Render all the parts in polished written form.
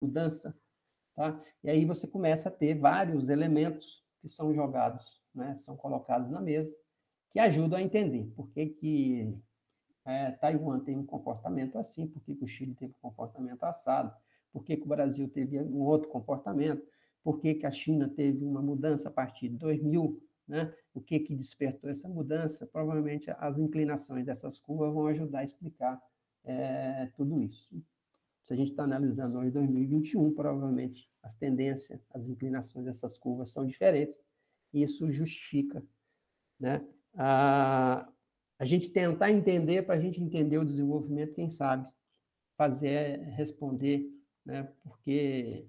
mudança, tá? E aí você começa a ter vários elementos que são jogados, né, são colocados na mesa, que ajudam a entender por que que Taiwan tem um comportamento assim, por que que o Chile teve um comportamento assado, por que que o Brasil teve um outro comportamento, por que que a China teve uma mudança a partir de 2000, né? O que que despertou essa mudança? Provavelmente as inclinações dessas curvas vão ajudar a explicar tudo isso. Se a gente está analisando hoje 2021, provavelmente as tendências, as inclinações dessas curvas são diferentes, e isso justifica, né, a gente tentar entender para a gente entender o desenvolvimento, quem sabe, responder, né, porque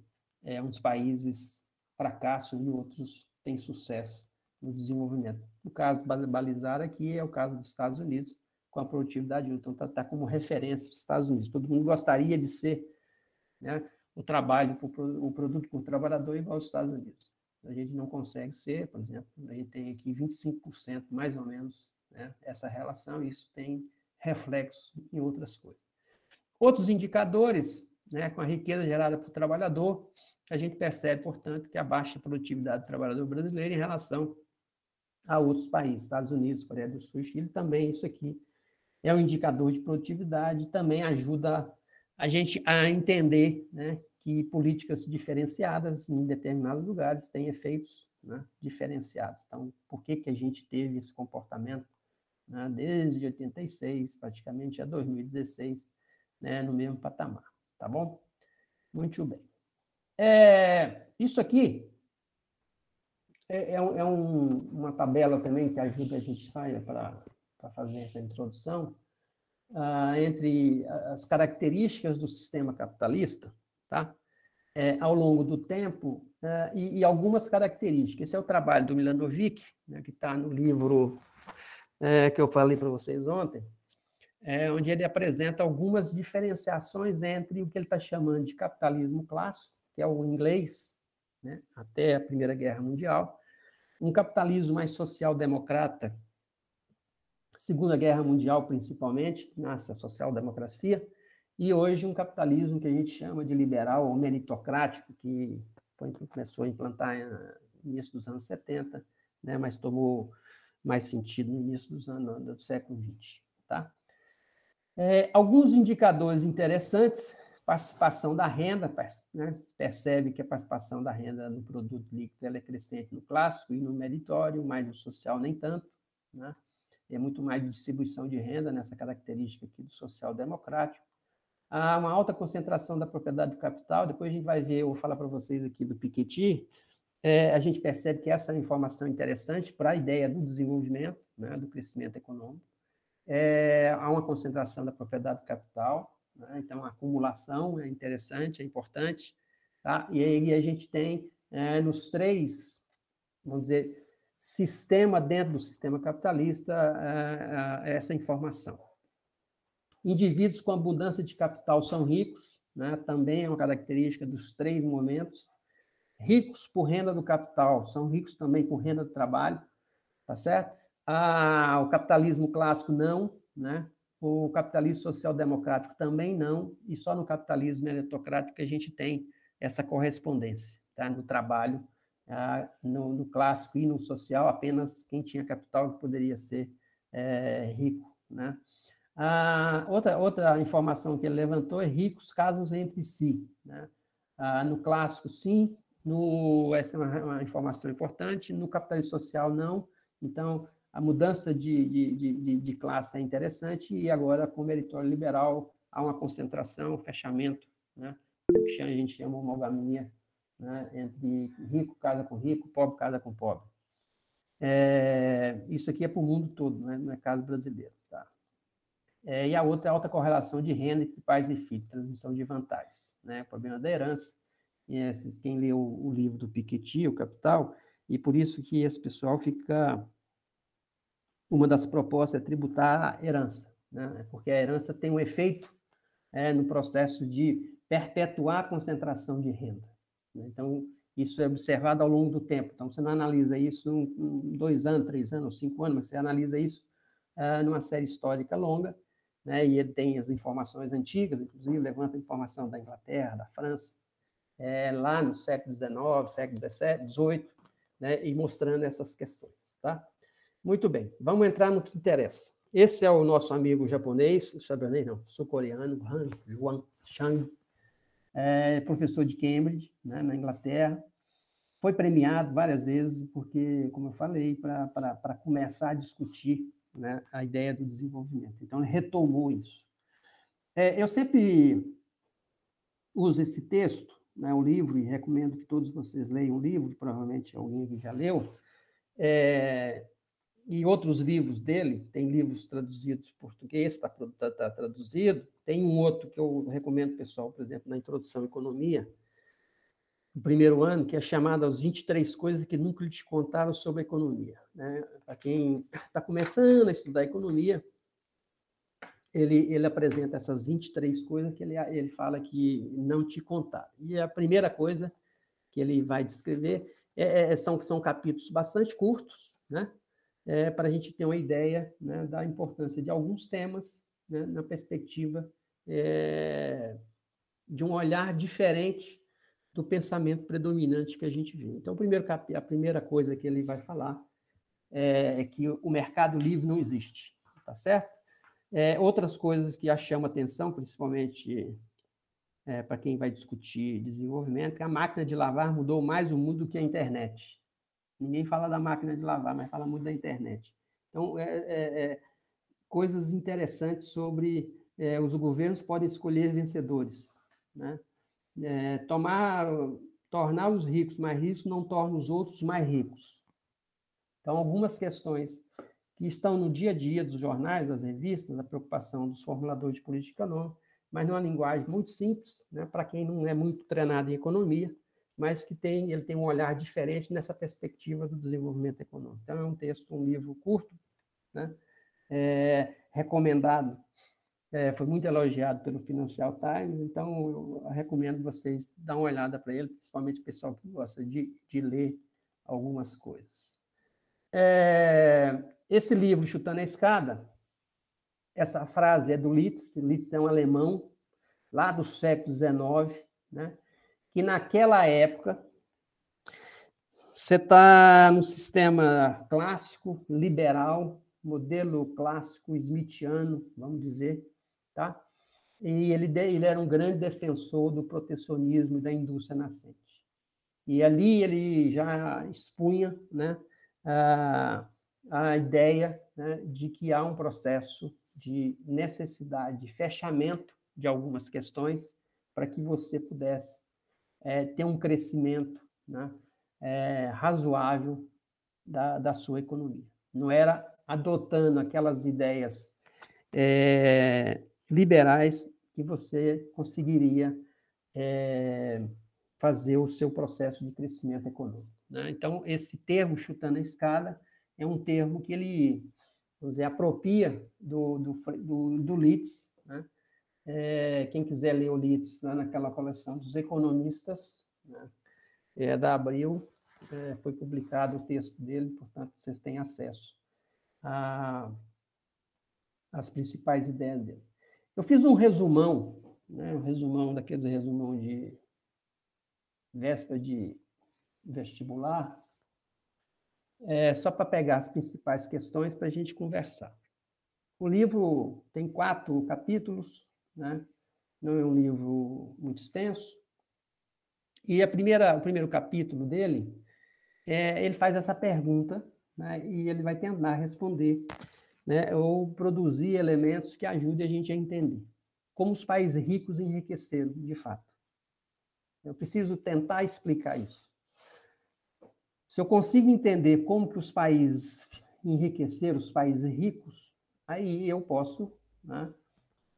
uns países fracassam e outros têm sucesso no desenvolvimento. O caso balizar aqui é o caso dos Estados Unidos, com a produtividade, então está como referência os Estados Unidos. Todo mundo gostaria de ser, né, o produto por trabalhador igual aos Estados Unidos. A gente não consegue ser, por exemplo, a gente tem aqui 25%, mais ou menos, né, essa relação, e isso tem reflexo em outras coisas. Outros indicadores, né, com a riqueza gerada por trabalhador, a gente percebe, portanto, que a baixa produtividade do trabalhador brasileiro em relação a outros países, Estados Unidos, Coreia do Sul e Chile, também isso aqui é um indicador de produtividade, também ajuda a gente a entender, né, que políticas diferenciadas em determinados lugares têm efeitos, né, diferenciados. Então, por que que a gente teve esse comportamento, né, desde 86, praticamente a 2016, né, no mesmo patamar, tá bom? Muito bem. Isso aqui uma tabela também que ajuda a gente para fazer essa introdução, entre as características do sistema capitalista, tá? Ao longo do tempo, e algumas características. Esse é o trabalho do Milanovic, né, que está no livro que eu falei para vocês ontem, onde ele apresenta algumas diferenciações entre o que ele está chamando de capitalismo clássico, que é o inglês, né, até a Primeira Guerra Mundial, um capitalismo mais social-democrata, Segunda Guerra Mundial, principalmente, que nasce a social-democracia, e hoje um capitalismo que a gente chama de liberal ou meritocrático, que começou a implantar no início dos anos 70, né, mas tomou mais sentido no início do século XX. Tá? Alguns indicadores interessantes, participação da renda, né, percebe que a participação da renda no produto líquido ela é crescente no clássico e no meritório, mas no social nem tanto, né? É muito mais de distribuição de renda nessa característica aqui do social-democrático. Há uma alta concentração da propriedade do capital, depois a gente vai ver, eu vou falar para vocês aqui do Piketty, a gente percebe que essa é uma informação interessante para a ideia do desenvolvimento, né, do crescimento econômico. Há uma concentração da propriedade do capital, né, então a acumulação é interessante, é importante, tá? E aí a gente tem nos três, vamos dizer, sistema dentro do sistema capitalista essa informação. Indivíduos com abundância de capital são ricos, né? Também é uma característica dos três momentos. Ricos por renda do capital são ricos também por renda do trabalho, tá certo? O capitalismo clássico não, né? O capitalismo social-democrático também não, e só no capitalismo meritocrático que a gente tem essa correspondência, tá? No trabalho, no clássico e no social, apenas quem tinha capital poderia ser rico, né? Outra informação que ele levantou é ricos casam entre si, né? No clássico, sim, essa é uma informação importante, no capitalismo social, não. Então, a mudança de classe é interessante, e agora, com o meritório liberal, há uma concentração, fechamento, né? O que a gente chama de homogamia, né? Entre rico casa com rico, pobre casa com pobre. Isso aqui é para o mundo todo, né? Não é caso brasileiro. Tá? E a outra é a alta correlação de renda entre pais e filhos, transmissão de vantagens, né? O problema da herança. Quem leu o livro do Piketty, O Capital, e por isso que esse pessoal fica... Uma das propostas é tributar a herança, né? Porque a herança tem um efeito no processo de perpetuar a concentração de renda. Né? Então, isso é observado ao longo do tempo. Então, você não analisa isso em 2 anos, 3 anos, 5 anos, mas você analisa isso numa série histórica longa, né? E ele tem as informações antigas, inclusive levanta a informação da Inglaterra, da França, lá no século XIX, século XVII, XVIII, né, e mostrando essas questões. Tá? Muito bem, vamos entrar no que interessa. Esse é o nosso amigo japonês, sul-coreano, Han Juan Chang, professor de Cambridge, né, na Inglaterra. Foi premiado várias vezes, porque, como eu falei, para começar a discutir, né, a ideia do desenvolvimento. Então, ele retomou isso. Eu sempre uso esse texto, né, o livro, e recomendo que todos vocês leiam o livro, provavelmente alguém que já leu, e outros livros dele, tem livros traduzidos em português, está traduzido, tem um outro que eu recomendo, pessoal, por exemplo, na Introdução à Economia, no primeiro ano, que é chamado As 23 Coisas que Nunca Te Contaram sobre a Economia. Né? Para quem está começando a estudar economia, ele apresenta essas 23 coisas que ele fala que não te contaram. E a primeira coisa que ele vai descrever são capítulos bastante curtos, né? Para a gente ter uma ideia, né, da importância de alguns temas, né, na perspectiva de um olhar diferente do pensamento predominante que a gente vê. Então, a primeira coisa que ele vai falar é que o mercado livre não existe, tá certo? Outras coisas que chamam atenção, principalmente para quem vai discutir desenvolvimento, que a máquina de lavar mudou mais o mundo do que a internet. Ninguém fala da máquina de lavar, mas fala muito da internet. Então, coisas interessantes sobre os governos podem escolher vencedores, né? Tornar os ricos mais ricos não torna os outros mais ricos. Então, algumas questões que estão no dia a dia dos jornais, das revistas, da preocupação dos formuladores de política econômica, mas numa linguagem muito simples, né, para quem não é muito treinado em economia, mas que ele tem um olhar diferente nessa perspectiva do desenvolvimento econômico. Então, é um livro curto, né, recomendado, foi muito elogiado pelo Financial Times, então eu recomendo vocês dar uma olhada para ele, principalmente o pessoal que gosta de ler algumas coisas. Esse livro, Chutando a Escada, essa frase é do Litz. Litz é um alemão, lá do século XIX, né, que naquela época você está no sistema clássico, liberal, modelo clássico smithiano, vamos dizer, tá? E ele era um grande defensor do protecionismo e da indústria nascente. E ali ele já expunha, né, a ideia, né, de que há um processo de necessidade de fechamento de algumas questões para que você pudesse ter um crescimento, né, razoável da sua economia. Não era adotando aquelas ideias liberais que você conseguiria fazer o seu processo de crescimento econômico. Né? Então, esse termo, chutando a escada, é um termo que ele, vamos dizer, apropria do Litz. Né? Quem quiser ler o Litz, lá naquela coleção dos economistas, né? Da Abril, foi publicado o texto dele, portanto, vocês têm acesso às principais ideias dele. Eu fiz um resumão, né? Um resumão daqueles resumão de véspera de vestibular, só para pegar as principais questões para a gente conversar. O livro tem 4 capítulos, né? Não é um livro muito extenso, e o primeiro capítulo dele, ele faz essa pergunta, né? E ele vai tentar responder, né? Ou produzir elementos que ajudem a gente a entender como os países ricos enriqueceram, de fato. Eu preciso tentar explicar isso. Se eu consigo entender como que os países enriqueceram, os países ricos, aí eu posso, né,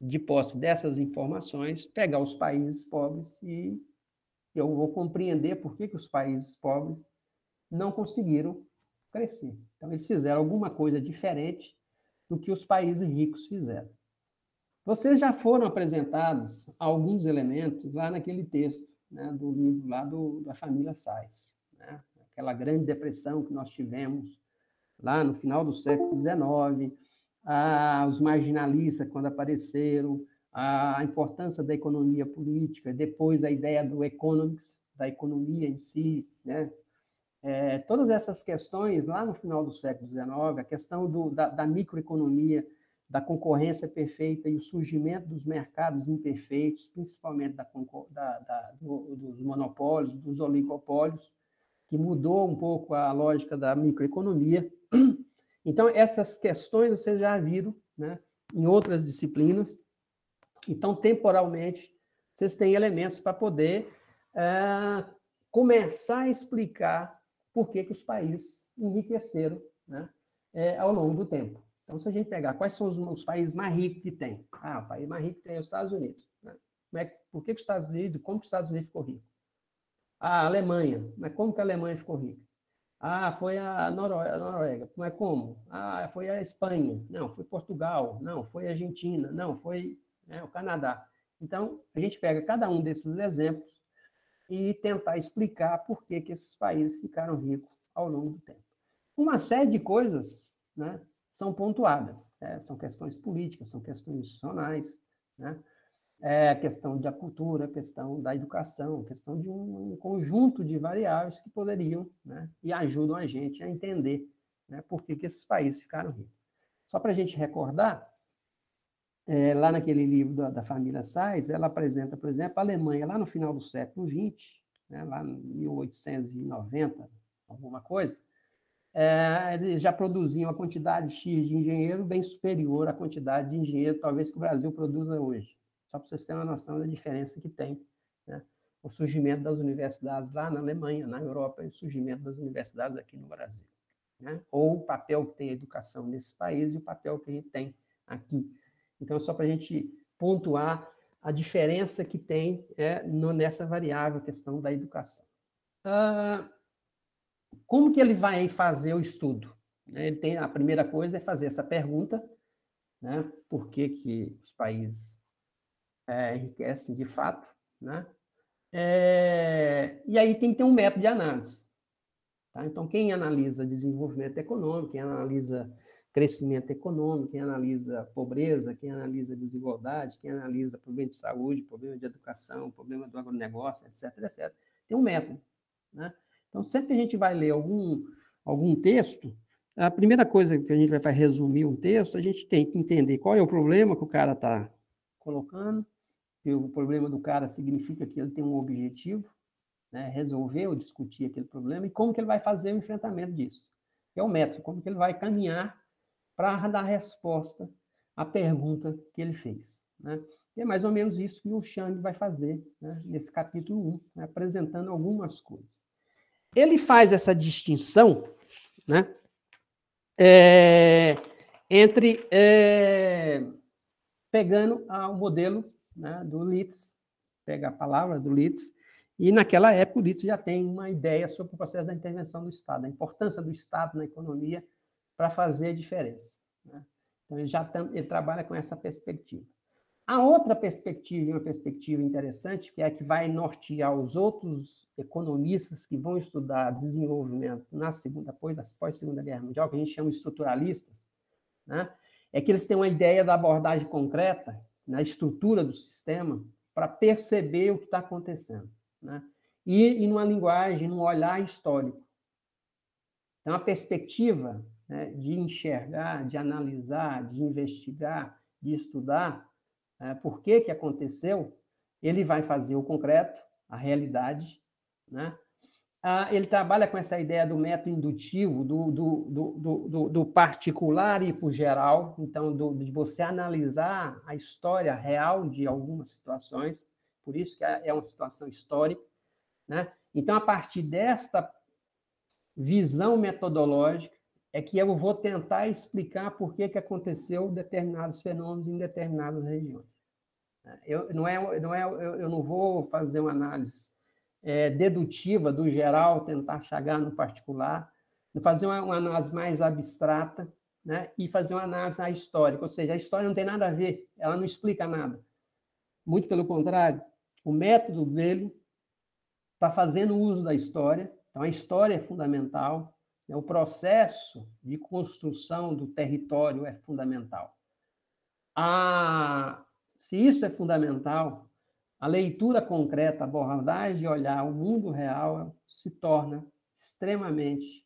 de posse dessas informações, pegar os países pobres e eu vou compreender por que os países pobres não conseguiram crescer. Então, eles fizeram alguma coisa diferente do que os países ricos fizeram. Vocês já foram apresentados alguns elementos lá naquele texto, né, do livro lá da família Sais, né? Aquela grande depressão que nós tivemos lá no final do século XIX, os marginalistas quando apareceram, a importância da economia política, depois a ideia do economics, da economia em si, né? Todas essas questões, lá no final do século XIX, a questão da microeconomia, da concorrência perfeita e o surgimento dos mercados imperfeitos, principalmente dos monopólios, dos oligopólios, que mudou um pouco a lógica da microeconomia. Então, essas questões vocês já viram, né, em outras disciplinas. Então, temporalmente, vocês têm elementos para poder começar a explicar por que os países enriqueceram, né, ao longo do tempo. Então, se a gente pegar quais são os países mais ricos que tem, o país mais rico tem os Estados Unidos. Né? Por que os Estados Unidos, como que os Estados Unidos ficou rico? A Alemanha, mas como que a Alemanha ficou rica? Foi a Noruega, mas como? Foi a Espanha, não, foi Portugal, não, foi a Argentina, não, foi o Canadá. Então, a gente pega cada um desses exemplos e tentar explicar por que esses países ficaram ricos ao longo do tempo. Uma série de coisas, né, são pontuadas, são questões políticas, são questões institucionais, né? Questão da cultura, questão da educação, questão de um conjunto de variáveis que poderiam, né, e ajudam a gente a entender, né, por que esses países ficaram ricos. Só para a gente recordar, lá naquele livro da família Sais, ela apresenta, por exemplo, a Alemanha, lá no final do século XX, né, lá em 1890, alguma coisa, eles já produziam uma quantidade X de engenheiro bem superior à quantidade de engenheiro, talvez, que o Brasil produza hoje. Só para vocês terem uma noção da diferença que tem, né, o surgimento das universidades lá na Alemanha, na Europa, e o surgimento das universidades aqui no Brasil. Né? Ou o papel que tem a educação nesse país e o papel que a gente tem aqui. Então, só para a gente pontuar a diferença que tem nessa variável, a questão da educação. Como que ele vai fazer o estudo? A primeira coisa é fazer essa pergunta, né? Por que os países enriquecem de fato, né? E aí tem que ter um método de análise. Tá? Então, quem analisa desenvolvimento econômico, quem analisa crescimento econômico, quem analisa pobreza, quem analisa desigualdade, quem analisa problema de saúde, problema de educação, problema do agronegócio, etc., etc., tem um método. Né? Então, sempre que a gente vai ler algum texto, a primeira coisa que a gente vai resumir um texto, a gente tem que entender qual é o problema que o cara está colocando, que o problema do cara significa que ele tem um objetivo, né, resolver ou discutir aquele problema, e como que ele vai fazer o enfrentamento disso. Que é o método, como que ele vai caminhar para dar resposta à pergunta que ele fez. Né? E é mais ou menos isso que o Chang vai fazer, né, nesse capítulo 1, né, apresentando algumas coisas. Ele faz essa distinção, né, entre pegando o modelo, né, do Litz, pega a palavra do Litz, e naquela época o Litz já tem uma ideia sobre o processo da intervenção do Estado, a importância do Estado na economia para fazer a diferença. Né? Então ele trabalha com essa perspectiva. A outra perspectiva, uma perspectiva interessante, que é a que vai nortear os outros economistas que vão estudar desenvolvimento após a Segunda Guerra Mundial, que a gente chama de estruturalistas, né? É que eles têm uma ideia da abordagem concreta na estrutura do sistema para perceber o que está acontecendo, né? E numa linguagem, num olhar histórico. Então, a perspectiva, né, de enxergar, de analisar, de investigar, de estudar por que aconteceu, ele vai fazer o concreto, a realidade, né? Ele trabalha com essa ideia do método indutivo, do particular e para o geral, então, de você analisar a história real de algumas situações, por isso que é uma situação histórica. Né? Então, a partir desta visão metodológica, é que eu vou tentar explicar por que aconteceu determinados fenômenos em determinadas regiões. Eu não vou fazer uma análise dedutiva do geral, tentar chegar no particular, fazer uma análise mais abstrata, né, e fazer uma análise histórica, ou seja, a história não tem nada a ver, ela não explica nada. Muito pelo contrário, o método dele está fazendo uso da história, então a história é fundamental, né, o processo de construção do território é fundamental. Se isso é fundamental, a leitura concreta, a abordagem de olhar o mundo real se torna extremamente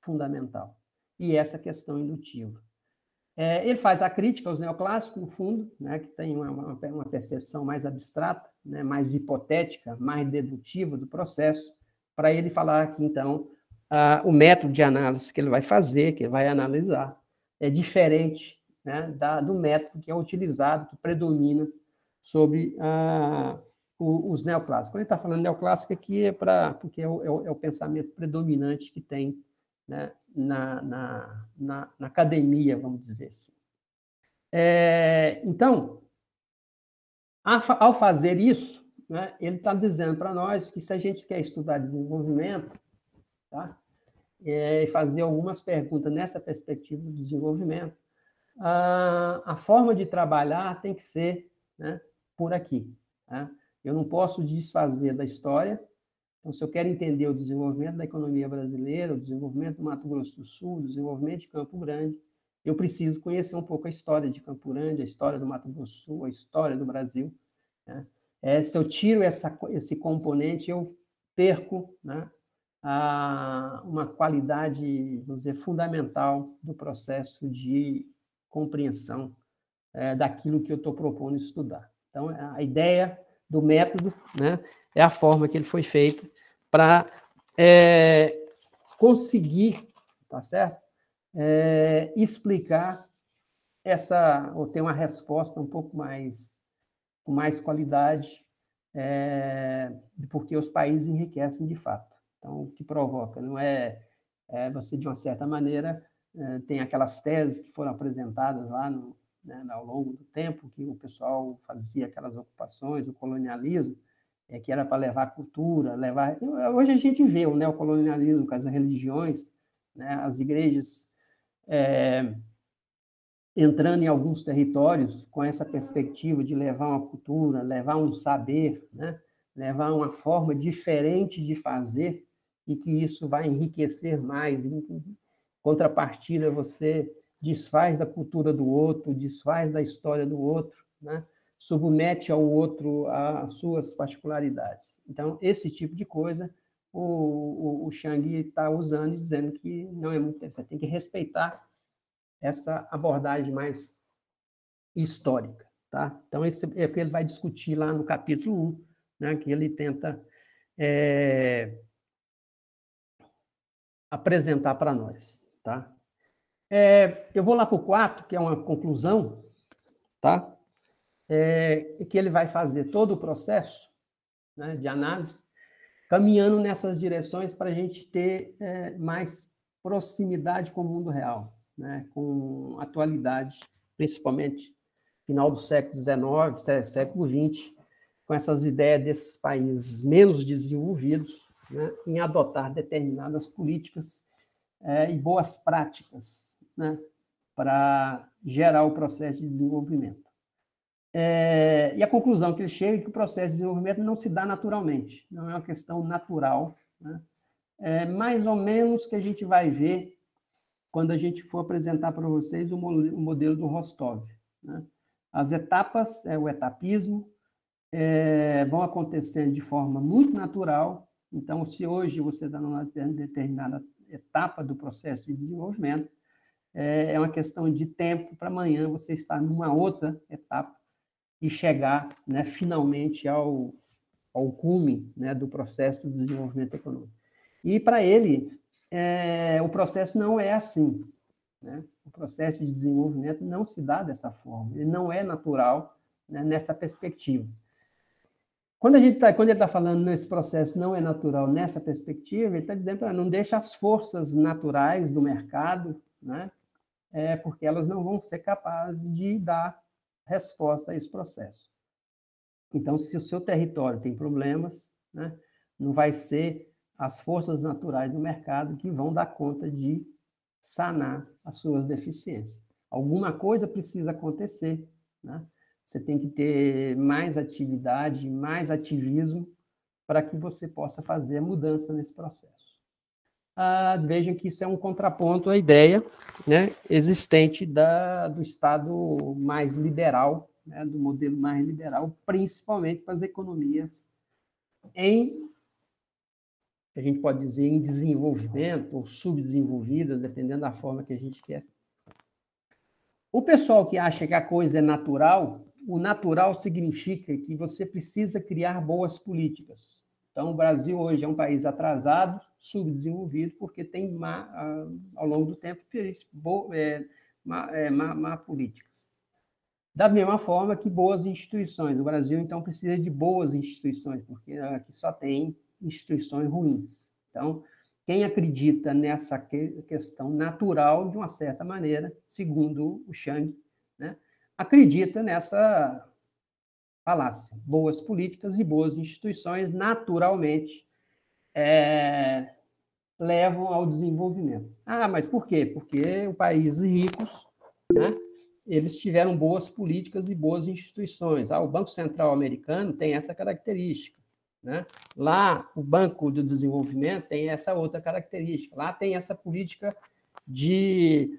fundamental. E essa questão indutiva. Ele faz a crítica aos neoclássicos, no fundo, né, que tem uma percepção mais abstrata, né, mais hipotética, mais dedutiva do processo, para ele falar que, então, o método de análise que ele vai fazer, que ele vai analisar, é diferente, né, do método que é utilizado, que predomina sobre os neoclássicos. Quando ele está falando neoclássico aqui, porque é o pensamento predominante que tem, né, na academia, vamos dizer assim. Então, ao fazer isso, né, ele está dizendo para nós que se a gente quer estudar desenvolvimento, tá, e fazer algumas perguntas nessa perspectiva do desenvolvimento, a forma de trabalhar tem que ser, né, por aqui. Tá? Eu não posso desfazer da história. Então, se eu quero entender o desenvolvimento da economia brasileira, o desenvolvimento do Mato Grosso do Sul, o desenvolvimento de Campo Grande, eu preciso conhecer um pouco a história de Campo Grande, a história do Mato Grosso do Sul, a história do Brasil. Né? Se eu tiro esse componente, eu perco, né, uma qualidade, vamos dizer, fundamental do processo de compreensão daquilo que eu estou propondo estudar. Então, a ideia do método, né, é a forma que ele foi feito para conseguir, tá certo? Explicar ou ter uma resposta um pouco com mais qualidade, de porque os países enriquecem de fato. Então, o que provoca não você, de uma certa maneira, tem aquelas teses que foram apresentadas lá né, ao longo do tempo, que o pessoal fazia aquelas ocupações, o colonialismo, que era para levar cultura, Hoje a gente vê o neocolonialismo com as religiões, né, as igrejas entrando em alguns territórios com essa perspectiva de levar uma cultura, levar um saber, né, levar uma forma diferente de fazer, e que isso vai enriquecer mais. Em contrapartida, você desfaz da cultura do outro, desfaz da história do outro, né? Submete ao outro às suas particularidades. Então, esse tipo de coisa o Chang está usando e dizendo que não é muito interessante. Tem que respeitar essa abordagem mais histórica. Tá? Então, esse é o que ele vai discutir lá no capítulo 1, né, que ele tenta apresentar para nós. Tá? Eu vou lá para o 4, que é uma conclusão, tá? Que ele vai fazer todo o processo, né, de análise, caminhando nessas direções para a gente ter mais proximidade com o mundo real, né, com atualidade, principalmente final do século XIX, século XX, com essas ideias desses países menos desenvolvidos, né, em adotar determinadas políticas e boas práticas, né, para gerar o processo de desenvolvimento. E a conclusão que ele chega é que o processo de desenvolvimento não se dá naturalmente, não é uma questão natural, né? Mais ou menos que a gente vai ver quando a gente for apresentar para vocês o modelo do Rostov. Né? As etapas, o etapismo, vão acontecendo de forma muito natural. Então, se hoje você está numa determinada etapa do processo de desenvolvimento, é uma questão de tempo para amanhã você estar numa outra etapa e chegar, né, finalmente ao cume, né, do processo de desenvolvimento econômico. E, para ele, o processo não é assim. Né? O processo de desenvolvimento não se dá dessa forma, ele não é natural, né, nessa perspectiva. Quando ele está falando nesse processo não é natural nessa perspectiva, ele está dizendo que não deixa as forças naturais do mercado, né, porque elas não vão ser capazes de dar resposta a esse processo. Então, se o seu território tem problemas, né, não vai ser as forças naturais do mercado que vão dar conta de sanar as suas deficiências. Alguma coisa precisa acontecer, né? Você tem que ter mais atividade, mais ativismo para que você possa fazer a mudança nesse processo. Vejam que isso é um contraponto à ideia, né, existente do Estado mais liberal, né, do modelo mais liberal, principalmente para as economias em, a gente pode dizer, em desenvolvimento ou subdesenvolvidas, dependendo da forma que a gente quer. O pessoal que acha que a coisa é natural, o natural significa que você precisa criar boas políticas. Então, o Brasil hoje é um país atrasado, subdesenvolvido, porque tem, ao longo do tempo, fez má políticas. Da mesma forma que boas instituições. O Brasil, então, precisa de boas instituições, porque aqui só tem instituições ruins. Então, quem acredita nessa questão natural, de uma certa maneira, segundo o Chang, né, acredita nessa falácia. Boas políticas e boas instituições, naturalmente, levam ao desenvolvimento. Ah, mas por quê? Porque os países ricos, né, eles tiveram boas políticas e boas instituições. O Banco Central americano tem essa característica, né? Lá, o Banco do Desenvolvimento tem essa outra característica. Lá tem essa política de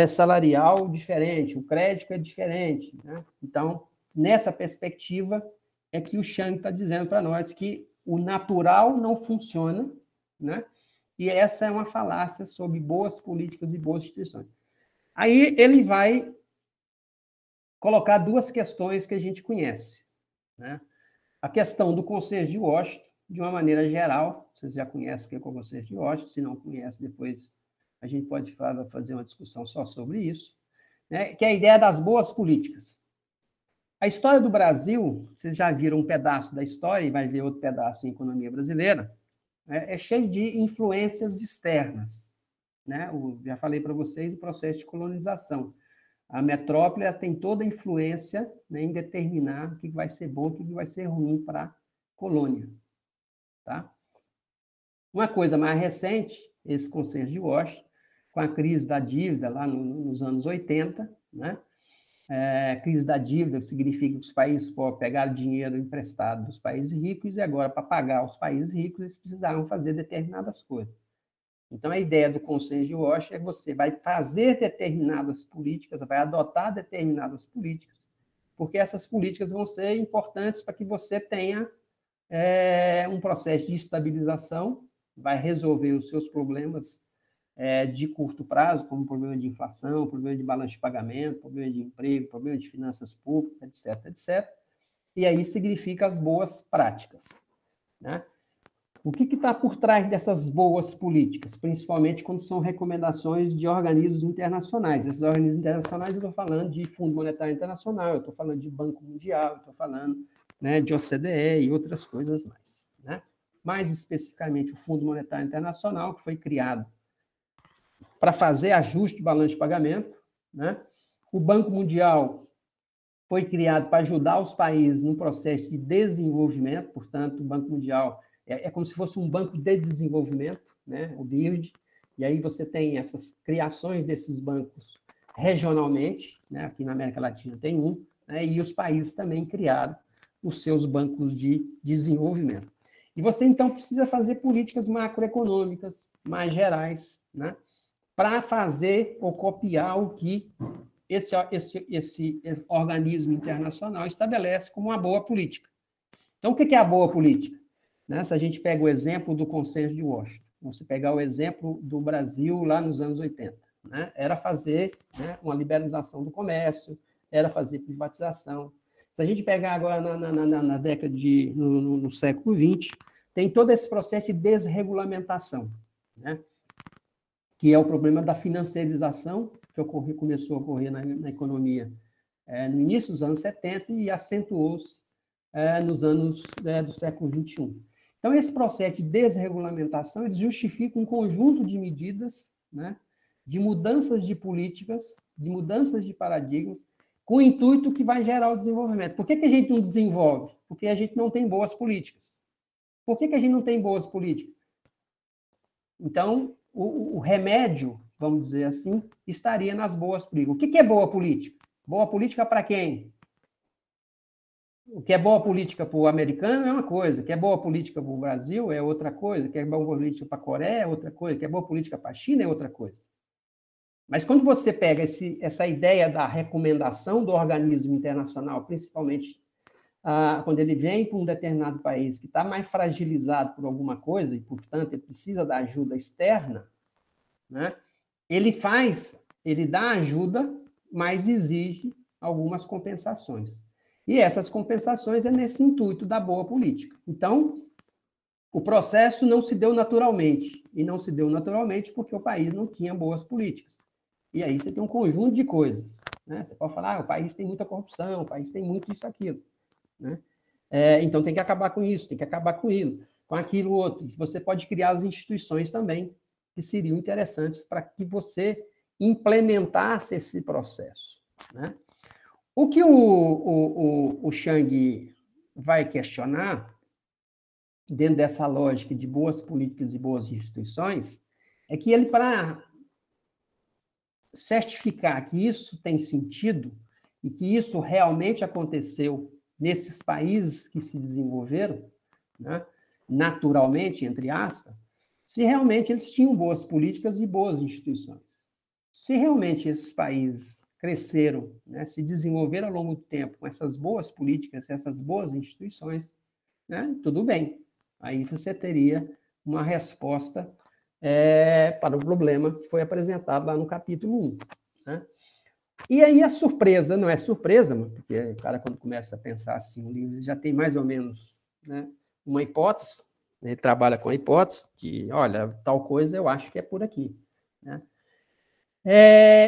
salarial diferente, o crédito é diferente, né? Então, nessa perspectiva, é que o Chang está dizendo para nós que o natural não funciona, né? E essa é uma falácia sobre boas políticas e boas instituições. Aí ele vai colocar duas questões que a gente conhece, né? A questão do Consenso de Washington, de uma maneira geral, vocês já conhecem o que é o Consenso de Washington, se não conhecem, depois a gente pode fazer uma discussão só sobre isso, né? Que é a ideia das boas políticas. A história do Brasil, vocês já viram um pedaço da história, e vai ver outro pedaço em economia brasileira, é cheio de influências externas, né? Já falei para vocês do processo de colonização. A metrópole tem toda a influência, né, em determinar o que vai ser bom e o que vai ser ruim para a colônia. Tá? Uma coisa mais recente, esse Consenso de Washington, com a crise da dívida lá nos anos 80, né? Crise da dívida, que significa que os países pobres pegaram dinheiro emprestado dos países ricos e agora, para pagar os países ricos, eles precisavam fazer determinadas coisas. Então, a ideia do Consenso de Washington é que você vai fazer determinadas políticas, vai adotar determinadas políticas, porque essas políticas vão ser importantes para que você tenha um processo de estabilização, vai resolver os seus problemas de curto prazo, como problema de inflação, problema de balanço de pagamento, problema de emprego, problema de finanças públicas, etc., etc. E aí significa as boas práticas, né? O que está por trás dessas boas políticas? Principalmente quando são recomendações de organismos internacionais. Esses organismos internacionais, eu estou falando de Fundo Monetário Internacional, eu estou falando de Banco Mundial, eu estou falando, né, de OCDE e outras coisas mais, né? Mais especificamente o Fundo Monetário Internacional, que foi criado para fazer ajuste de balanço de pagamento, né? O Banco Mundial foi criado para ajudar os países no processo de desenvolvimento, portanto, o Banco Mundial é como se fosse um banco de desenvolvimento, né? O BIRD, e aí você tem essas criações desses bancos regionalmente, né? Aqui na América Latina tem um, né? E os países também criaram os seus bancos de desenvolvimento. E você, então, precisa fazer políticas macroeconômicas mais gerais, né? Para fazer ou copiar o que esse organismo internacional estabelece como uma boa política. Então, o que é a boa política? Né? Se a gente pega o exemplo do Consenso de Washington, você pegar o exemplo do Brasil lá nos anos 80, né? Era fazer, né, uma liberalização do comércio, era fazer privatização. Se a gente pegar agora na década no século XX, tem todo esse processo de desregulamentação, né? Que é o problema da financiarização, que começou a ocorrer na economia no início dos anos 70 e acentuou-se nos anos do século XXI. Então, esse processo de desregulamentação ele justifica um conjunto de medidas, né, de mudanças de políticas, de mudanças de paradigmas, com o intuito que vai gerar o desenvolvimento. Por que a gente não desenvolve? Porque a gente não tem boas políticas. Por que a gente não tem boas políticas? Então, o remédio, vamos dizer assim, estaria nas boas políticas. O que é boa política? Boa política para quem? O que é boa política para o americano é uma coisa, o que é boa política para o Brasil é outra coisa, o que é boa política para a Coreia é outra coisa, o que é boa política para a China é outra coisa. Mas quando você pega essa ideia da recomendação do organismo internacional, principalmente quando ele vem para um determinado país que está mais fragilizado por alguma coisa, e, portanto, ele precisa da ajuda externa, né? Ele dá ajuda, mas exige algumas compensações. E essas compensações é nesse intuito da boa política. Então, o processo não se deu naturalmente, e não se deu naturalmente porque o país não tinha boas políticas. E aí você tem um conjunto de coisas, né? Você pode falar, o país tem muita corrupção, o país tem muito isso, aquilo, né? Então tem que acabar com isso, tem que acabar com aquilo outro. Você pode criar as instituições também, que seriam interessantes para que você implementasse esse processo, né? O que o Chang vai questionar, dentro dessa lógica de boas políticas e boas instituições, é que ele, para certificar que isso tem sentido e que isso realmente aconteceu nesses países que se desenvolveram, né, naturalmente, entre aspas, se realmente eles tinham boas políticas e boas instituições. Se realmente esses países cresceram, né, se desenvolveram ao longo do tempo com essas boas políticas, essas boas instituições, né, tudo bem. Aí você teria uma resposta para o problema que foi apresentado lá no capítulo 1. Né? E aí a surpresa, não é surpresa, porque o cara, quando começa a pensar assim, o livro já tem mais ou menos, né, uma hipótese, né, ele trabalha com a hipótese de, olha, tal coisa eu acho que é por aqui. Né?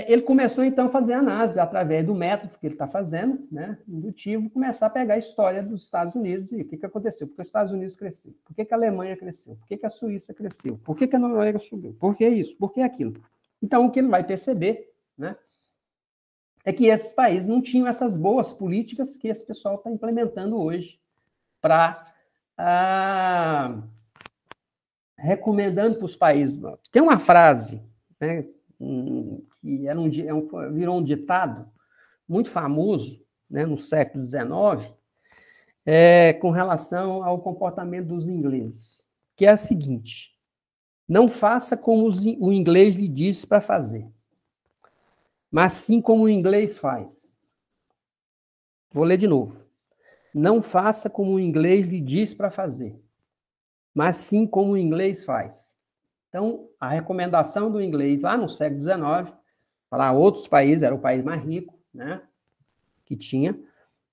Ele começou, então, a fazer análise através do método que ele está fazendo, né, indutivo, começar a pegar a história dos Estados Unidos e o que aconteceu, por que os Estados Unidos cresceram, por que a Alemanha cresceu, por que a Suíça cresceu, por que a Noruega subiu, por que isso, por que aquilo. Então, o que ele vai perceber, né, é que esses países não tinham essas boas políticas que esse pessoal está implementando hoje para recomendando para os países. Tem uma frase, né, que virou um ditado muito famoso, né, no século XIX, com relação ao comportamento dos ingleses, que é a seguinte: não faça como o inglês lhe disse para fazer, mas sim como o inglês faz. Vou ler de novo. Não faça como o inglês lhe diz para fazer, mas sim como o inglês faz. Então, a recomendação do inglês lá no século XIX, para outros países, era o país mais rico, né, que tinha,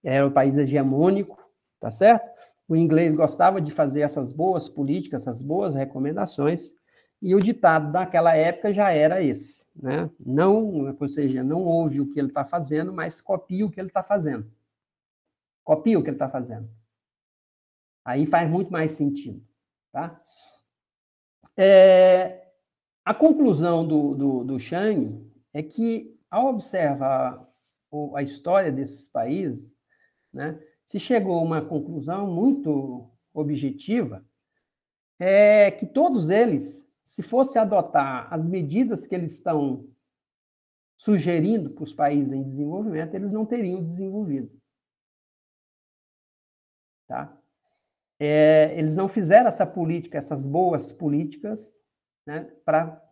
era o país hegemônico, tá certo? O inglês gostava de fazer essas boas políticas, essas boas recomendações, e o ditado daquela época já era esse, né? Não, ou seja, não ouve o que ele está fazendo, mas copia o que ele está fazendo. Copia o que ele está fazendo. Aí faz muito mais sentido, tá? A conclusão do Chang é que, ao observar a história desses países, né, se chegou a uma conclusão muito objetiva, que todos eles, se fosse adotar as medidas que eles estão sugerindo para os países em desenvolvimento, eles não teriam desenvolvido. Tá? Eles não fizeram essa política, essas boas políticas, né, para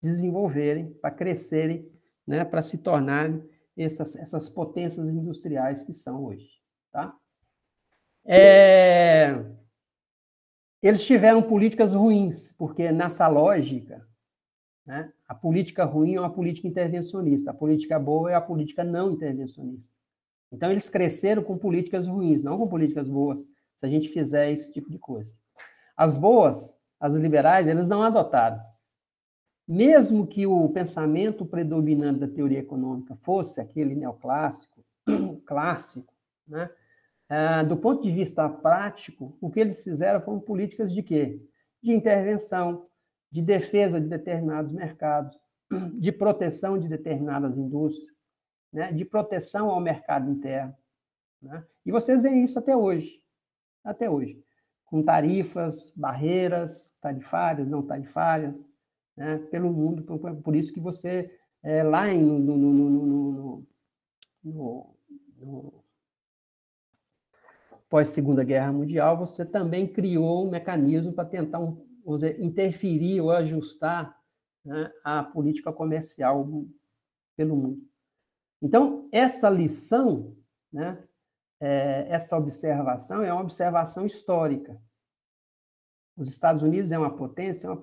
desenvolverem, para crescerem, né, para se tornarem essas potências industriais que são hoje. Tá? Eles tiveram políticas ruins, porque nessa lógica, né, a política ruim é uma política intervencionista, a política boa é a política não intervencionista. Então, eles cresceram com políticas ruins, não com políticas boas, se a gente fizer esse tipo de coisa. As boas, as liberais, eles não adotaram. Mesmo que o pensamento predominante da teoria econômica fosse aquele neoclássico, clássico, né? Do ponto de vista prático, o que eles fizeram foram políticas de quê? De intervenção, de defesa de determinados mercados, de proteção de determinadas indústrias, né? De proteção ao mercado interno. Né? E vocês veem isso até hoje, com tarifas, barreiras, tarifárias, não tarifárias, né? Pelo mundo. Por isso que você, lá no pós-Segunda Guerra Mundial, você também criou um mecanismo para tentar interferir ou ajustar, né, a política comercial pelo mundo. Então, essa lição, né, essa observação é uma observação histórica. Os Estados Unidos é uma potência. Então,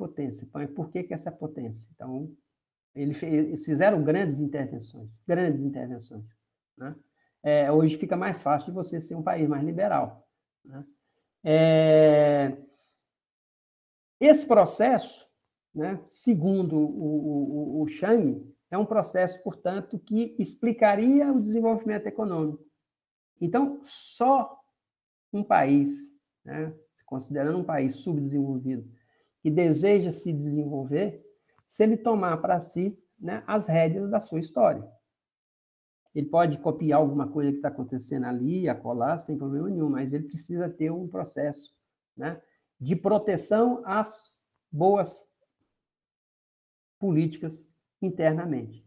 por que essa potência? Então, eles fizeram grandes intervenções, né? Hoje fica mais fácil de você ser um país mais liberal, né? Esse processo, né, segundo o Chang, é um processo, portanto, que explicaria o desenvolvimento econômico. Então, só um país, né, considerando um país subdesenvolvido, que deseja se desenvolver, se ele tomar para si, né, as rédeas da sua história. Ele pode copiar alguma coisa que está acontecendo ali, acolá, sem problema nenhum, mas ele precisa ter um processo, né, de proteção às boas políticas internamente.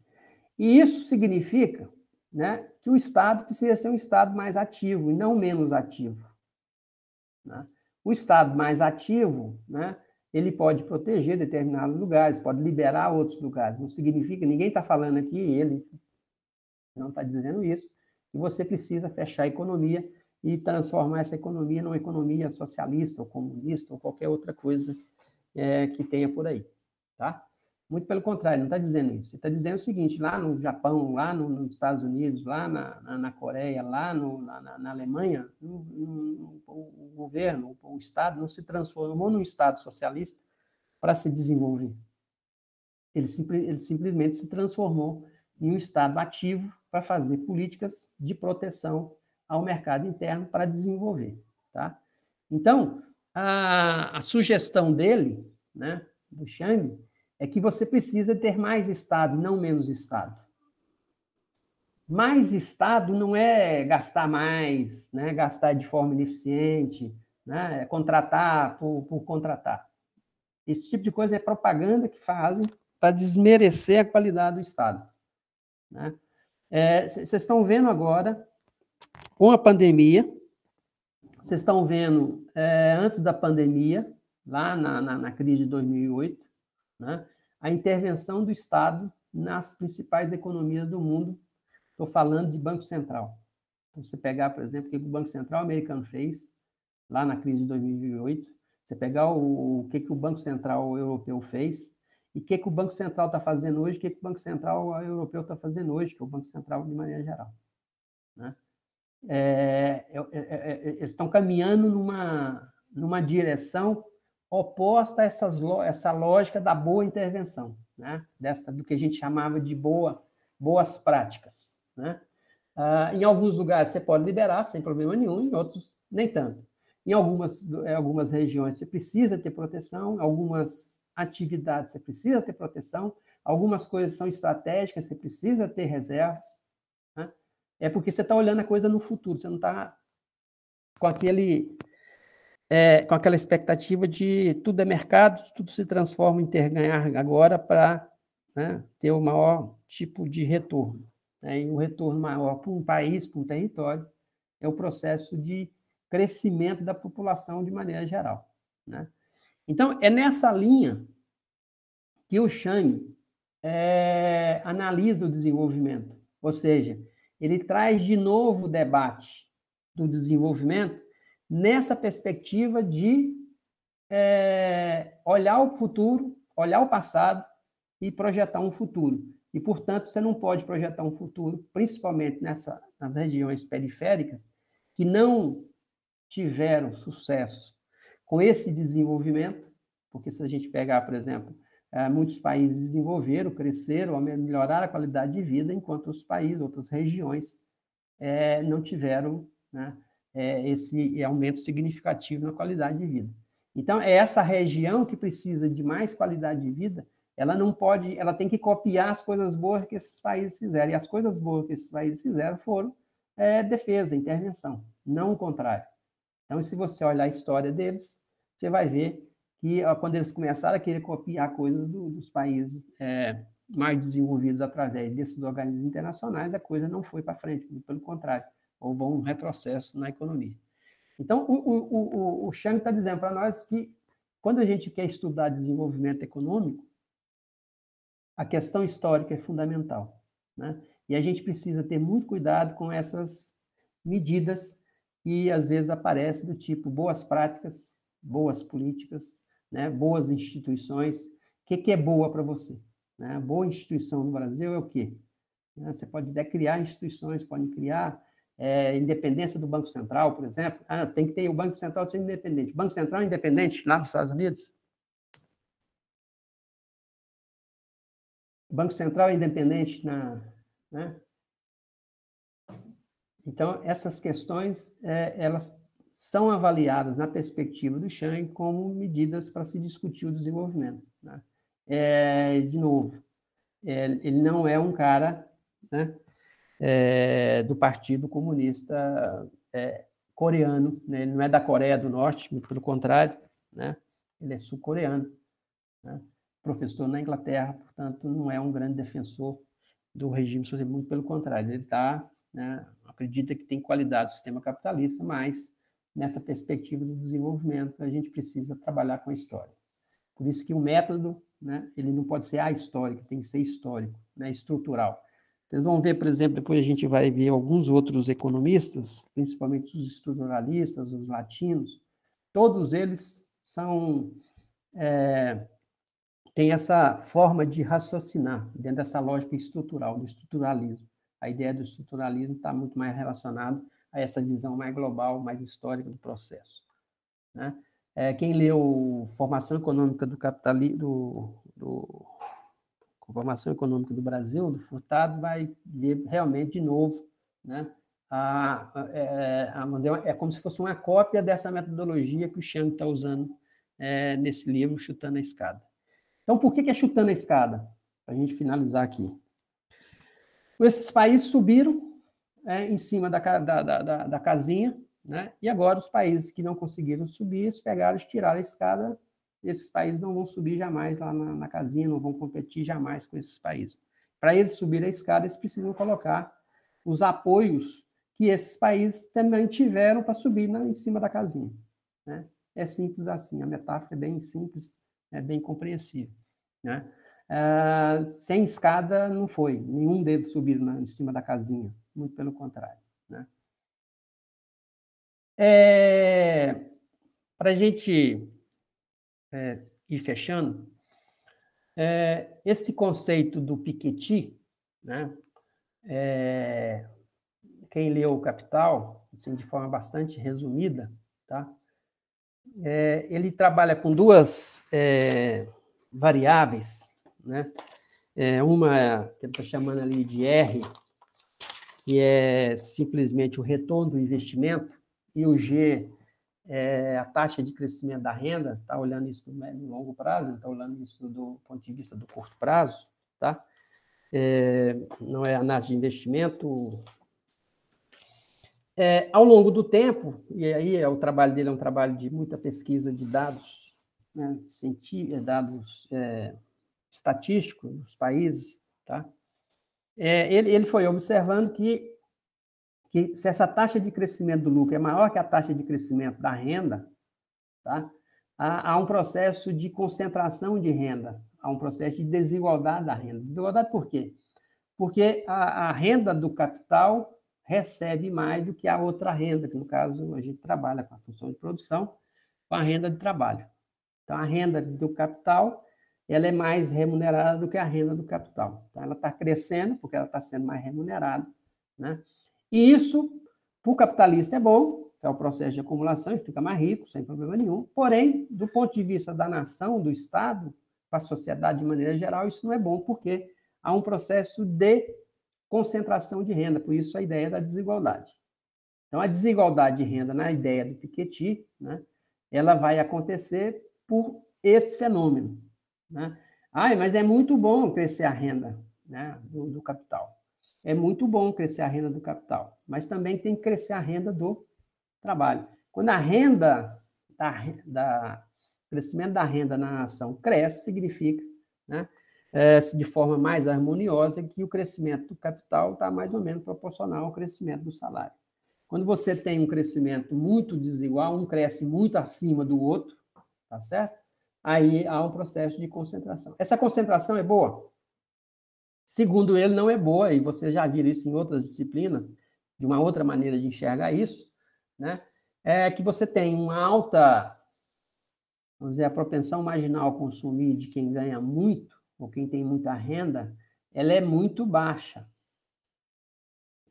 E isso significa, né, que o Estado precisa ser um Estado mais ativo e não menos ativo, né? O Estado mais ativo, né, ele pode proteger determinados lugares, pode liberar outros lugares. Não significa, ninguém está falando aqui, ele não está dizendo isso, que você precisa fechar a economia e transformar essa economia numa economia socialista ou comunista ou qualquer outra coisa que tenha por aí, tá? Muito pelo contrário, não está dizendo isso. Ele está dizendo o seguinte, lá no Japão, lá nos Estados Unidos, lá na Coreia, lá na Alemanha, o governo, o Estado não se transformou num Estado socialista para se desenvolver. Ele simplesmente se transformou em um Estado ativo para fazer políticas de proteção ao mercado interno para desenvolver, tá? Então, a sugestão dele, né, do Chang, é que você precisa ter mais Estado, não menos Estado. Mais Estado não é gastar mais, né, gastar de forma ineficiente, né, contratar por contratar. Esse tipo de coisa é propaganda que fazem para desmerecer a qualidade do Estado, né? Vocês estão vendo agora, com a pandemia, vocês estão vendo, antes da pandemia, lá na crise de 2008, né, a intervenção do Estado nas principais economias do mundo. Estou falando de Banco Central. Então, você pegar, por exemplo, o que o Banco Central americano fez lá na crise de 2008, você pegar o que o Banco Central europeu fez e o que o Banco Central está fazendo hoje, o que o Banco Central europeu está fazendo hoje, que é o Banco Central de maneira geral, né? Eles estão caminhando numa direção oposta a essa lógica da boa intervenção, né? Do que a gente chamava de boas práticas, né? Em alguns lugares você pode liberar sem problema nenhum, em outros nem tanto. Em algumas regiões você precisa ter proteção, algumas atividades você precisa ter proteção, algumas coisas são estratégicas, você precisa ter reservas, né? É porque você está olhando a coisa no futuro, você não está com com aquela expectativa de tudo é mercado, tudo se transforma em ter ganhar agora para, né, ter o maior tipo de retorno, né? E o retorno maior para um país, para um território, é o processo de crescimento da população de maneira geral, né? Então, é nessa linha que o Chang analisa o desenvolvimento, ou seja, ele traz de novo o debate do desenvolvimento nessa perspectiva de olhar o futuro, olhar o passado e projetar um futuro. E, portanto, você não pode projetar um futuro, principalmente nas regiões periféricas, que não tiveram sucesso com esse desenvolvimento, porque se a gente pegar, por exemplo, muitos países desenvolveram, cresceram, melhoraram a qualidade de vida, enquanto outros países, outras regiões, não tiveram, né, esse aumento significativo na qualidade de vida. Então, é essa região que precisa de mais qualidade de vida, ela não pode, ela tem que copiar as coisas boas que esses países fizeram, e as coisas boas que esses países fizeram foram defesa, intervenção, não o contrário. Então, se você olhar a história deles, você vai ver que quando eles começaram a querer copiar coisas dos países mais desenvolvidos através desses organismos internacionais, a coisa não foi para frente, pelo contrário, houve um retrocesso na economia. Então, o Chang está dizendo para nós que, quando a gente quer estudar desenvolvimento econômico, a questão histórica é fundamental. né? E a gente precisa ter muito cuidado com essas medidas que, às vezes, aparecem do tipo boas práticas, boas políticas, né? Boas instituições. O que é boa para você? Né? Boa instituição no Brasil é o quê? Você pode até criar instituições, pode criar independência do Banco Central, por exemplo. Tem que ter o Banco Central ser independente. O Banco Central é independente lá nos Estados Unidos? O Banco Central é independente né? Então, essas questões, elas são avaliadas na perspectiva do Chang como medidas para se discutir o desenvolvimento. Né? De novo, ele não é um cara, né, do Partido Comunista coreano, né? Ele não é da Coreia do Norte, muito pelo contrário, né? Ele é sul-coreano, né? Professor na Inglaterra, portanto, não é um grande defensor do regime socialista, muito pelo contrário, ele né, acredita que tem qualidade do sistema capitalista, mas nessa perspectiva do desenvolvimento a gente precisa trabalhar com a história. Por isso que o método, né, ele não pode ser ahistórico, tem que ser histórico, né, estrutural. Vocês vão ver, por exemplo, depois a gente vai ver alguns outros economistas, principalmente os estruturalistas, os latinos, todos eles têm essa forma de raciocinar dentro dessa lógica estrutural, do estruturalismo. A ideia do estruturalismo está muito mais relacionada a essa visão mais global, mais histórica do processo. Né? Quem leu Formação Econômica do Capitalismo, Formação Econômica do Brasil, do Furtado, vai ver realmente de novo, né? Vamos dizer, como se fosse uma cópia dessa metodologia que o Chang está usando nesse livro, Chutando a Escada. Então, por que é chutando a escada? Para a gente finalizar aqui. Esses países subiram em cima da casinha, né? E agora os países que não conseguiram subir, eles pegaram e tiraram a escada. Esses países não vão subir jamais lá na casinha, não vão competir jamais com esses países. Para eles subirem a escada, eles precisam colocar os apoios que esses países também tiveram para subir em cima da casinha. Né? É simples assim, a metáfora é bem simples, é bem compreensível. Né? Sem escada não foi, nenhum deles subiram em cima da casinha, muito pelo contrário. Né? Para a gente ir fechando, esse conceito do Piketty, né? Quem leu o Capital, assim, de forma bastante resumida, tá? Ele trabalha com duas variáveis, né? Uma que ele está chamando ali de R, que é simplesmente o retorno do investimento, e o G a taxa de crescimento da renda, está olhando isso no longo prazo, está olhando isso do ponto de vista do curto prazo, tá? Não é análise de investimento. Ao longo do tempo, e aí o trabalho dele é um trabalho de muita pesquisa de dados, né, dados estatísticos dos países, tá? Ele foi observando que se essa taxa de crescimento do lucro é maior que a taxa de crescimento da renda, tá? Há um processo de concentração de renda, há um processo de desigualdade da renda. Desigualdade por quê? Porque a renda do capital recebe mais do que a outra renda, que no caso a gente trabalha com a função de produção, com a renda de trabalho. Então, a renda do capital ela é mais remunerada do que a renda do capital. Então, ela está crescendo porque ela está sendo mais remunerada. Né? E isso, para o capitalista, é bom, é o processo de acumulação, ele fica mais rico, sem problema nenhum. Porém, do ponto de vista da nação, do Estado, para a sociedade de maneira geral, isso não é bom, porque há um processo de concentração de renda, por isso a ideia da desigualdade. Então, a desigualdade de renda, na ideia do Piketty, né, ela vai acontecer por esse fenômeno. Né? Mas é muito bom crescer a renda, né, do capital. É muito bom crescer a renda do capital, mas também tem que crescer a renda do trabalho. Quando a renda, crescimento da renda na nação cresce, significa, né, de forma mais harmoniosa, que o crescimento do capital está mais ou menos proporcional ao crescimento do salário. Quando você tem um crescimento muito desigual, um cresce muito acima do outro, tá certo? Aí há um processo de concentração. Essa concentração é boa? segundo ele, não é boa, e você já viu isso em outras disciplinas, de uma outra maneira de enxergar isso, né? É que você tem uma alta, vamos dizer, a propensão marginal a consumir de quem ganha muito, ou quem tem muita renda, ela é muito baixa.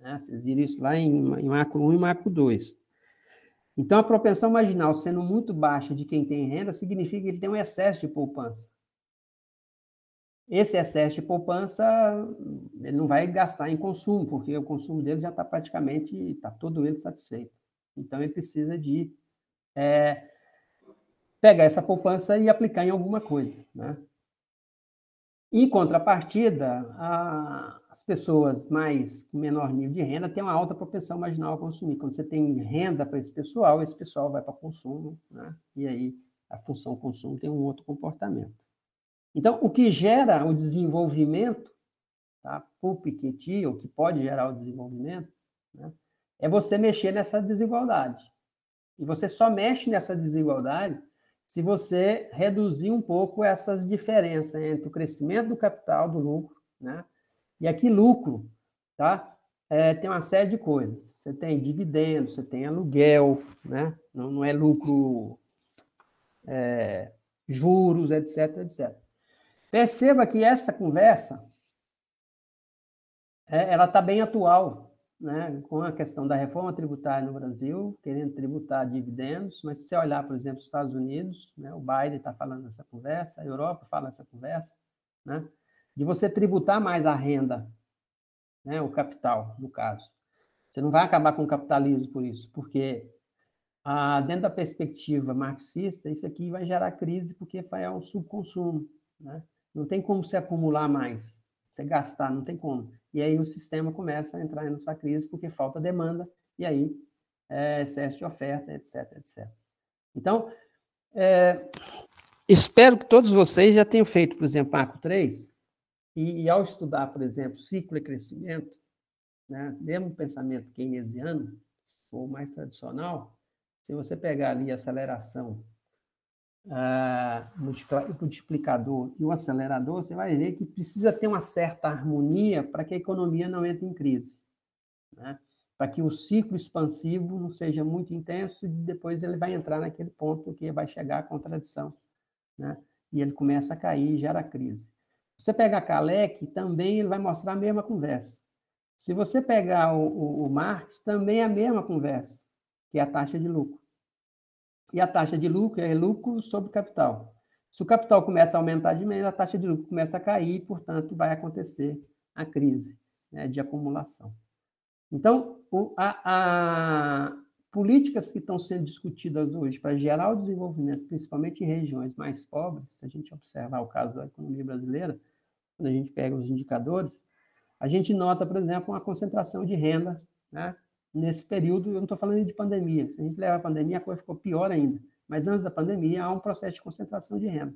Né? Vocês viram isso lá em macro 1 e macro 2. Então, a propensão marginal sendo muito baixa de quem tem renda, significa que ele tem um excesso de poupança. Esse excesso de poupança, ele não vai gastar em consumo, porque o consumo dele já está praticamente, está todo ele satisfeito. Então, ele precisa de pegar essa poupança e aplicar em alguma coisa, né? Em contrapartida, as pessoas com menor nível de renda têm uma alta propensão marginal a consumir. Quando você tem renda para esse pessoal vai para consumo, né? E aí a função consumo tem um outro comportamento. Então, o que gera o desenvolvimento, tá, para o Piketty, o que pode gerar o desenvolvimento, né, é você mexer nessa desigualdade. E você só mexe nessa desigualdade se você reduzir um pouco essas diferenças entre o crescimento do capital, do lucro, né? E aqui lucro, tá? Tem uma série de coisas. Você tem dividendos, você tem aluguel, né? Não é lucro, juros, etc, etc. Perceba que essa conversa, ela está bem atual, né, com a questão da reforma tributária no Brasil, querendo tributar dividendos, mas se você olhar, por exemplo, os Estados Unidos, né, o Biden está falando essa conversa, a Europa fala essa conversa, né, de você tributar mais a renda, né, o capital, no caso. Você não vai acabar com o capitalismo por isso, porque dentro da perspectiva marxista, isso aqui vai gerar crise porque é um subconsumo, né? Não tem como se acumular mais, você gastar, não tem como. E aí o sistema começa a entrar nessa crise porque falta demanda, e aí excesso de oferta, etc, etc. Então, espero que todos vocês já tenham feito, por exemplo, Macro 3, e ao estudar, por exemplo, ciclo e crescimento, né, mesmo pensamento keynesiano, ou mais tradicional, se você pegar ali a aceleração, multiplicador e o acelerador, você vai ver que precisa ter uma certa harmonia para que a economia não entre em crise, né? Para que o ciclo expansivo não seja muito intenso e depois ele vai entrar naquele ponto que vai chegar à contradição, né? E ele começa a cair e gera crise. Você pega a Kalec, também ele vai mostrar a mesma conversa. Se você pegar o Marx, também é a mesma conversa, que é a taxa de lucro. E a taxa de lucro é lucro sobre capital. Se o capital começa a aumentar de menos, a taxa de lucro começa a cair e, portanto, vai acontecer a crise, né, de acumulação. Então, políticas que estão sendo discutidas hoje para gerar o desenvolvimento, principalmente em regiões mais pobres, se a gente observar o caso da economia brasileira, quando a gente pega os indicadores, a gente nota, por exemplo, uma concentração de renda, né? Nesse período, eu não estou falando de pandemia, se a gente levar a pandemia, a coisa ficou pior ainda, mas antes da pandemia, há um processo de concentração de renda,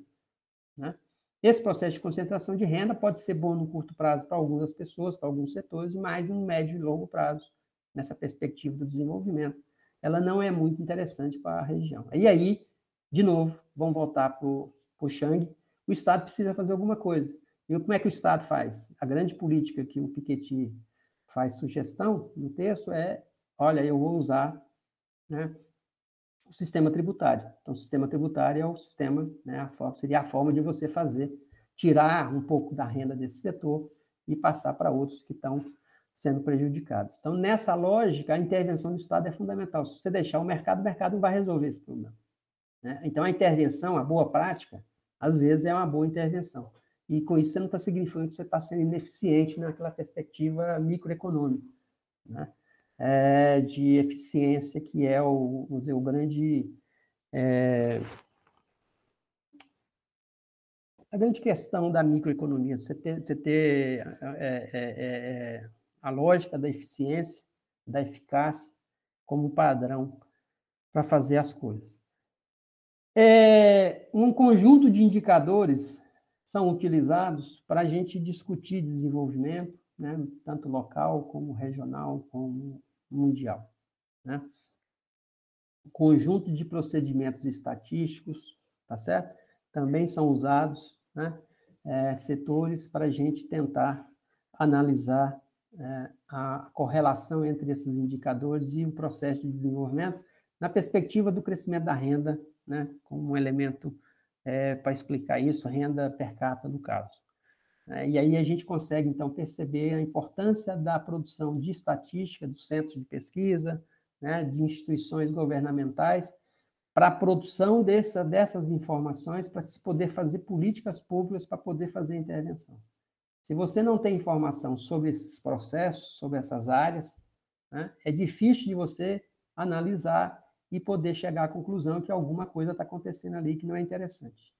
né? Esse processo de concentração de renda pode ser bom no curto prazo para algumas pessoas, para alguns setores, mas no médio e longo prazo, nessa perspectiva do desenvolvimento, ela não é muito interessante para a região. E aí, de novo, vamos voltar para o Chang, o Estado precisa fazer alguma coisa. E como é que o Estado faz? A grande política que o Piketty faz sugestão no texto olha, eu vou usar, né, o sistema tributário. Então, o sistema tributário é o sistema, né, seria a forma de você tirar um pouco da renda desse setor e passar para outros que estão sendo prejudicados. Então, nessa lógica, a intervenção do Estado é fundamental. Se você deixar o mercado não vai resolver esse problema, né? Então, a intervenção, a boa prática, às vezes é uma boa intervenção. E com isso você não está significando que você está sendo ineficiente naquela perspectiva microeconômica, né? De eficiência, que é o grande... a grande questão da microeconomia, você ter a lógica da eficiência, da eficácia, como padrão para fazer as coisas. Um conjunto de indicadores são utilizados para a gente discutir desenvolvimento, né, tanto local, como regional, como mundial, né? Um conjunto de procedimentos estatísticos, tá certo? Também são usados, né, setores para a gente tentar analisar a correlação entre esses indicadores e o processo de desenvolvimento na perspectiva do crescimento da renda, né, como um elemento para explicar isso, renda per capita no caso. E aí a gente consegue, então, perceber a importância da produção de estatística dos centros de pesquisa, né, de instituições governamentais, para a produção dessas informações, para se poder fazer políticas públicas, para poder fazer intervenção. Se você não tem informação sobre esses processos, sobre essas áreas, né, é difícil de você analisar e poder chegar à conclusão que alguma coisa está acontecendo ali que não é interessante.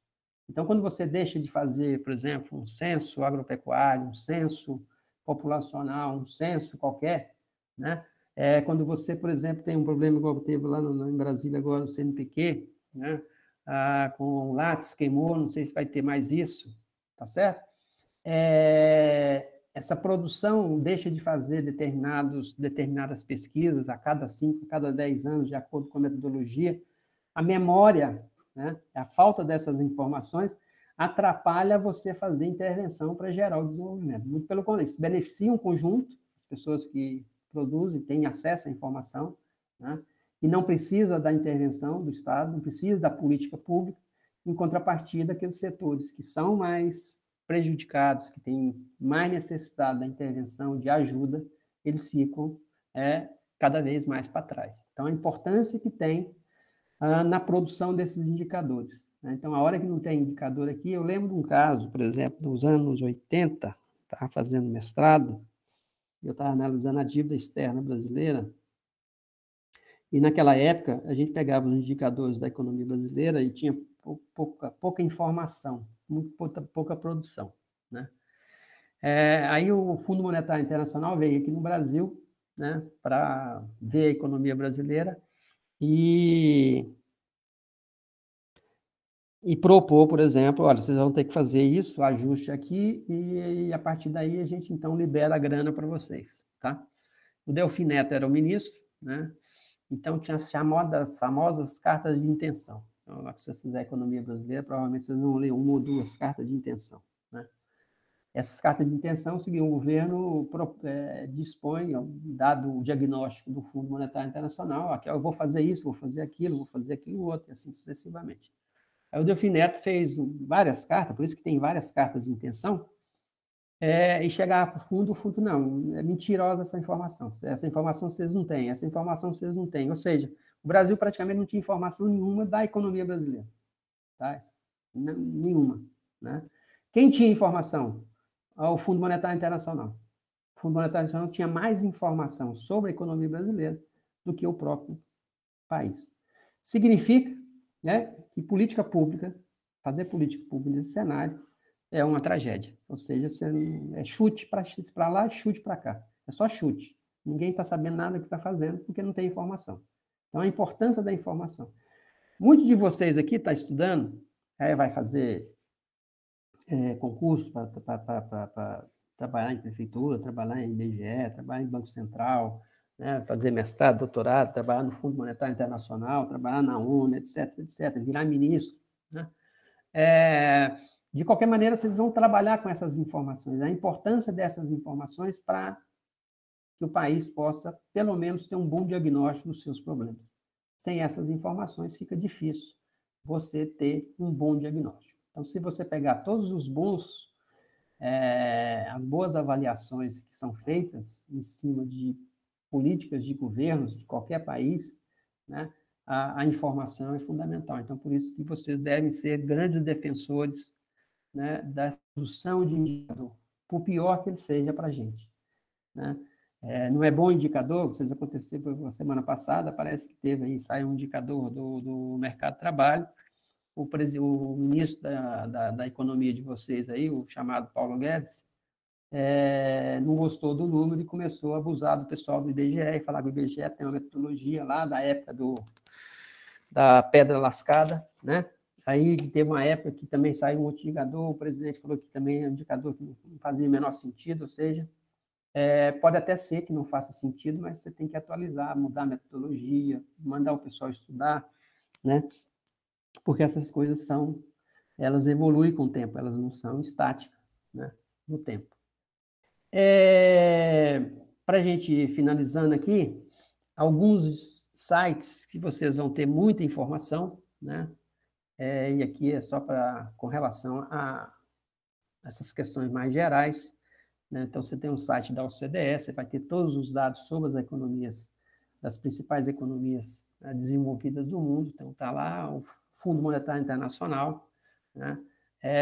Então, quando você deixa de fazer, por exemplo, um censo agropecuário, um censo populacional, um censo qualquer, né? Quando você, por exemplo, tem um problema igual teve lá em Brasília agora, o CNPq, né? Com o Lattes queimou, não sei se vai ter mais isso, tá certo? Essa produção deixa de fazer determinadas pesquisas a cada 5, a cada 10 anos, de acordo com a metodologia. A memória, né, a falta dessas informações, atrapalha você fazer intervenção para gerar o desenvolvimento. Muito pelo contrário, isso beneficia um conjunto, as pessoas que produzem, têm acesso à informação, né, e não precisa da intervenção do Estado, não precisa da política pública, em contrapartida, aqueles setores que são mais prejudicados, que têm mais necessidade da intervenção, de ajuda, eles ficam cada vez mais para trás. Então, a importância que tem na produção desses indicadores. Né? Então, a hora que não tem indicador aqui, eu lembro de um caso, por exemplo, nos anos 80, estava fazendo mestrado, eu estava analisando a dívida externa brasileira, e naquela época a gente pegava os indicadores da economia brasileira e tinha pouca informação, muito pouca produção. Né? Aí o Fundo Monetário Internacional veio aqui no Brasil, né, para ver a economia brasileira e propor, por exemplo, olha, vocês vão ter que fazer isso, ajuste aqui, e a partir daí a gente, então, libera a grana para vocês, tá? O Delfim Neto era o ministro, né? Então, tinha as famosas cartas de intenção. Então, lá que vocês fizerem economia brasileira, provavelmente vocês vão ler uma ou duas cartas de intenção, né? Essas cartas de intenção, o governo dispõe, dado o diagnóstico do Fundo Monetário Internacional, aqui, eu vou fazer isso, vou fazer aquilo outro, e assim sucessivamente. Aí o Delfim Neto fez várias cartas, por isso que tem várias cartas de intenção, e chegava para o fundo não, é mentirosa essa informação vocês não têm, essa informação vocês não têm. Ou seja, o Brasil praticamente não tinha informação nenhuma da economia brasileira. Tá? Nenhuma. Né? Quem tinha informação? O Fundo Monetário Internacional. O Fundo Monetário Internacional tinha mais informação sobre a economia brasileira do que o próprio país. Significa, né, que política pública, fazer política pública nesse cenário é uma tragédia. Ou seja, é chute para lá, chute para cá. É só chute. Ninguém está sabendo nada do que está fazendo porque não tem informação. Então, a importância da informação. Muitos de vocês aqui estão estudando, vai fazer concurso para trabalhar em prefeitura, trabalhar em IBGE, trabalhar em Banco Central, né, fazer mestrado, doutorado, trabalhar no Fundo Monetário Internacional, trabalhar na ONU, etc., virar ministro. Né? De qualquer maneira, vocês vão trabalhar com essas informações, a importância dessas informações para que o país possa, pelo menos, ter um bom diagnóstico dos seus problemas. Sem essas informações, fica difícil você ter um bom diagnóstico. Então, se você pegar todos os as boas avaliações que são feitas em cima de políticas de governos de qualquer país, né, a informação é fundamental. Então, por isso que vocês devem ser grandes defensores, né, da produção de indicador, por pior que ele seja para a gente. Né? Não é bom indicador, vocês aconteceu na semana passada, parece que teve aí, saiu um indicador do mercado de trabalho, o ministro da economia de vocês aí, o chamado Paulo Guedes, não gostou do número e começou a abusar do pessoal do IBGE e falar que o IBGE tem uma metodologia lá da época da pedra lascada, né? Aí teve uma época que também saiu um outro indicador, o presidente falou que também é um indicador que não fazia o menor sentido, ou seja, pode até ser que não faça sentido, mas você tem que atualizar, mudar a metodologia, mandar o pessoal estudar, né? Porque essas coisas elas evoluem com o tempo, elas não são estáticas, né, no tempo. Para a gente finalizando aqui, alguns sites que vocês vão ter muita informação, né? E aqui é só com relação a essas questões mais gerais, né? Então, você tem um site da OCDE, você vai ter todos os dados sobre as economias, das principais economias, né, desenvolvidas do mundo. Então, está lá o Fundo Monetário Internacional, né?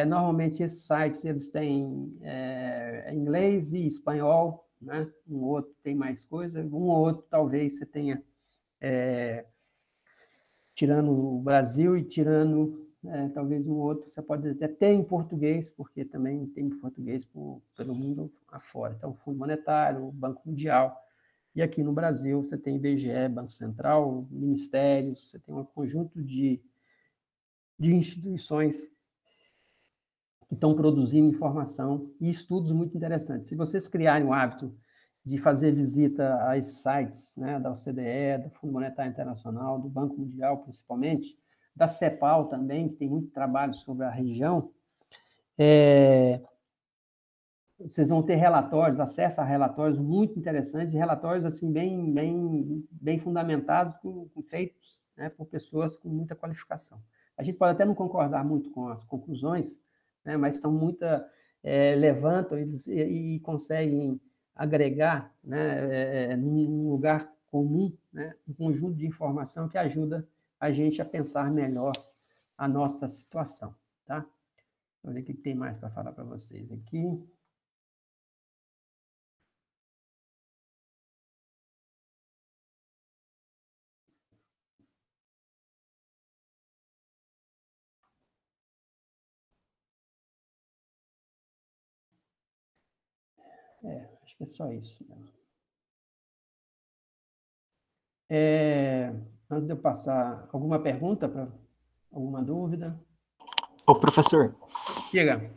Normalmente, esses sites eles têm inglês e espanhol, né? Um outro tem mais coisa, um ou outro talvez você tenha, tirando o Brasil e tirando talvez um outro, você pode até ter em português, porque também tem em português pelo mundo afora. Então, o Fundo Monetário, o Banco Mundial, e aqui no Brasil você tem IBGE, Banco Central, ministérios, você tem um conjunto de instituições que estão produzindo informação e estudos muito interessantes. Se vocês criarem o hábito de fazer visita a esses sites, né, da OCDE, do Fundo Monetário Internacional, do Banco Mundial, principalmente, da CEPAL também, que tem muito trabalho sobre a região, vocês vão ter relatórios, acesso a relatórios muito interessantes, relatórios assim bem fundamentados, feitos, né, por pessoas com muita qualificação. A gente pode até não concordar muito com as conclusões, né, mas são levantam e conseguem agregar, né, num lugar comum, né, um conjunto de informação que ajuda a gente a pensar melhor a nossa situação, tá? Vou ver o que tem mais para falar para vocês aqui. Acho que é só isso. Antes de eu passar, alguma pergunta, alguma dúvida? Ô, professor, Diga.